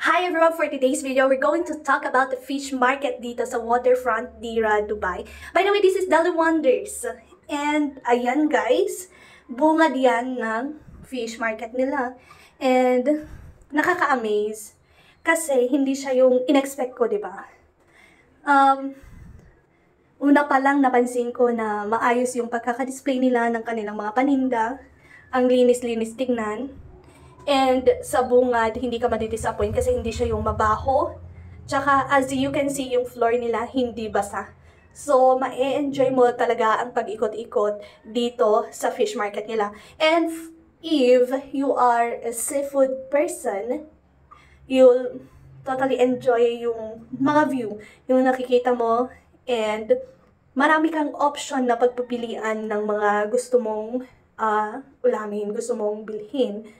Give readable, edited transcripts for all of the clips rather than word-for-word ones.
Hi everyone! For today's video, we're going to talk about the fish market dito sa Waterfront Dira, Dubai. By the way, this is Deli Wonders. And ayan guys, bungad yan ng fish market nila. And nakaka-amaze kasi hindi siya yung in-expect ko, di ba? Una pa lang napansin ko na maayos yung pagkaka-display nila ng kanilang mga paninda. Ang linis-linis tignan. And sa bungad, hindi ka madidisappoint kasi hindi siya yung mabaho. Tsaka, as you can see, yung floor nila hindi basa. So, ma-enjoy mo talaga ang pag-ikot-ikot dito sa fish market nila. And if you are a seafood person, you'll totally enjoy yung mga view, yung nakikita mo. And marami kang option na pagpipilian ng mga gusto mong ulamin, gusto mong bilhin.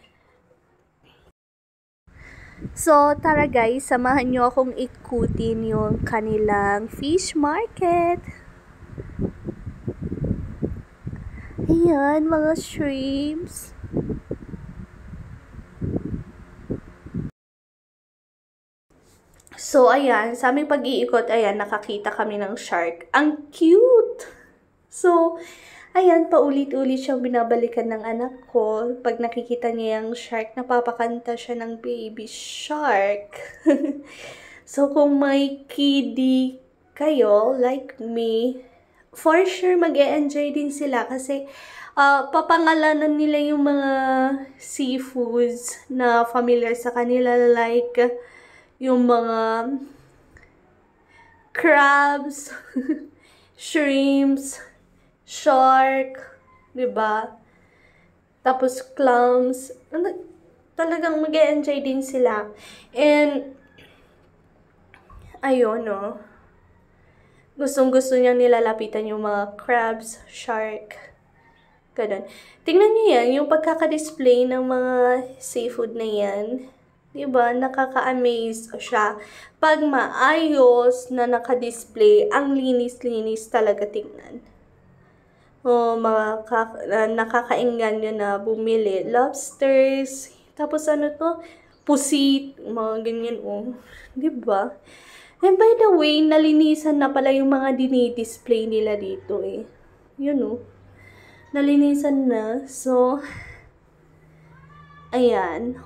So, tara guys, samahan nyo akong ikutin yung kanilang fish market. Ayan, mga shrimps. So, ayan, sa aming pag-iikot, ayan, nakakita kami ng shark. Ang cute! So, ayan, paulit-ulit siyang binabalikan ng anak ko. Pag nakikita niya yung shark, napapakanta siya ng baby shark. So, kung may kiddie kayo, like me, for sure mag-e-enjoy din sila kasi papangalanan nila yung mga seafoods na familiar sa kanila, like yung mga crabs, shrimps, shark, diba? Tapos clams. Talagang mag-e-enjoy din sila. And ayun, no. Gustong-gusto niyang nilalapitan yung mga crabs, shark. Ganun. Tingnan niyo yan, yung pagkaka-display ng mga seafood na yan. Diba? Nakaka-amaze siya. Pag maayos na naka-display, ang linis-linis talaga tingnan. Nakakainganyo na bumili. Lobsters. Tapos ano to? Pusit. Mga ganyan, oh. Diba? And by the way, nalinisan na pala yung mga dinidisplay nila dito, eh. Yun, oh. Nalinisan na. So, ayan.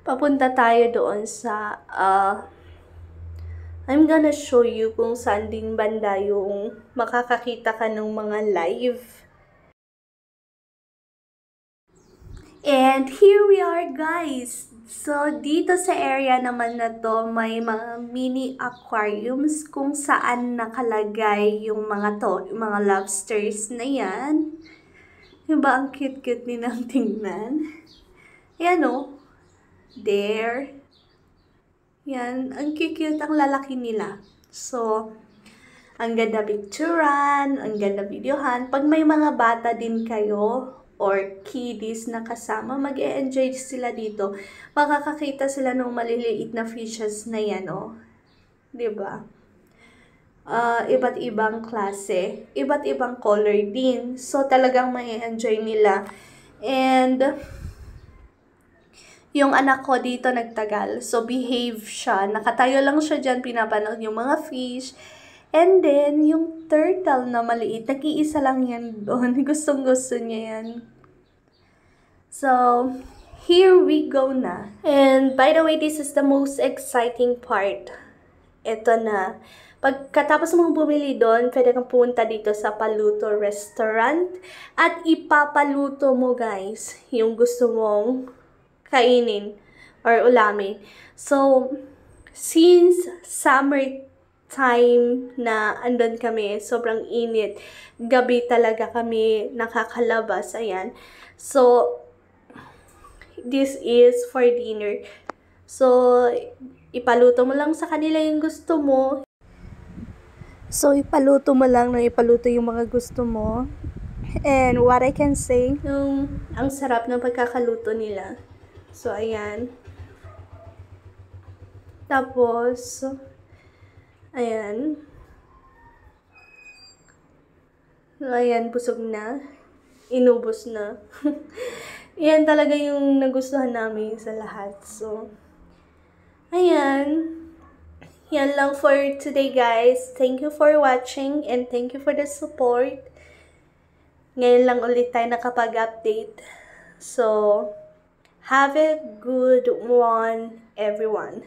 Papunta tayo doon sa, I'm gonna show you kung saan din banda yung makakakita ka ng mga live. And here we are, guys. So, dito sa area naman na to, may mga mini aquariums kung saan nakalagay yung mga lobsters na yan. Diba, ang cute-cute nilang tingnan. Yan, oh. There. Yan, ang cute ang lalaki nila. So, ang ganda picturean, ang ganda videohan. Pag may mga bata din kayo or kiddies na kasama, mag-e-enjoy sila dito. Makakakita sila ng maliliit na fishes na yan, oh. Diba? Iba't ibang klase, iba't ibang color din. So, talagang ma-enjoy nila. And yung anak ko dito nagtagal. So, behave siya. Nakatayo lang siya dyan, pinapanood yung mga fish. And then, yung turtle na maliit, nag-iisa lang yan doon. Gustong-gusto niya yan. So, here we go na. And, by the way, this is the most exciting part. Ito na. Pagkatapos mong bumili doon, pwede kang pumunta dito sa Paluto Restaurant. At ipapaluto mo, guys, yung gusto mong kainin or ulamin. So, since summer time na andun kami, sobrang init, gabi talaga kami nakakalabas, ayan. So, this is for dinner. So, ipaluto mo lang sa kanila yung gusto mo. So, ipaluto mo lang na ipaluto yung mga gusto mo. And what I can say, ang sarap ng pagkakaluto nila. So, ayan. Tapos, ayan. Ayan, busog na. Inubos na. Yan talaga yung nagustuhan namin sa lahat. So, ayan. Yan lang for today, guys. Thank you for watching and thank you for the support. Ngayon lang ulit tayo nakapag-update. So, have a good one, everyone.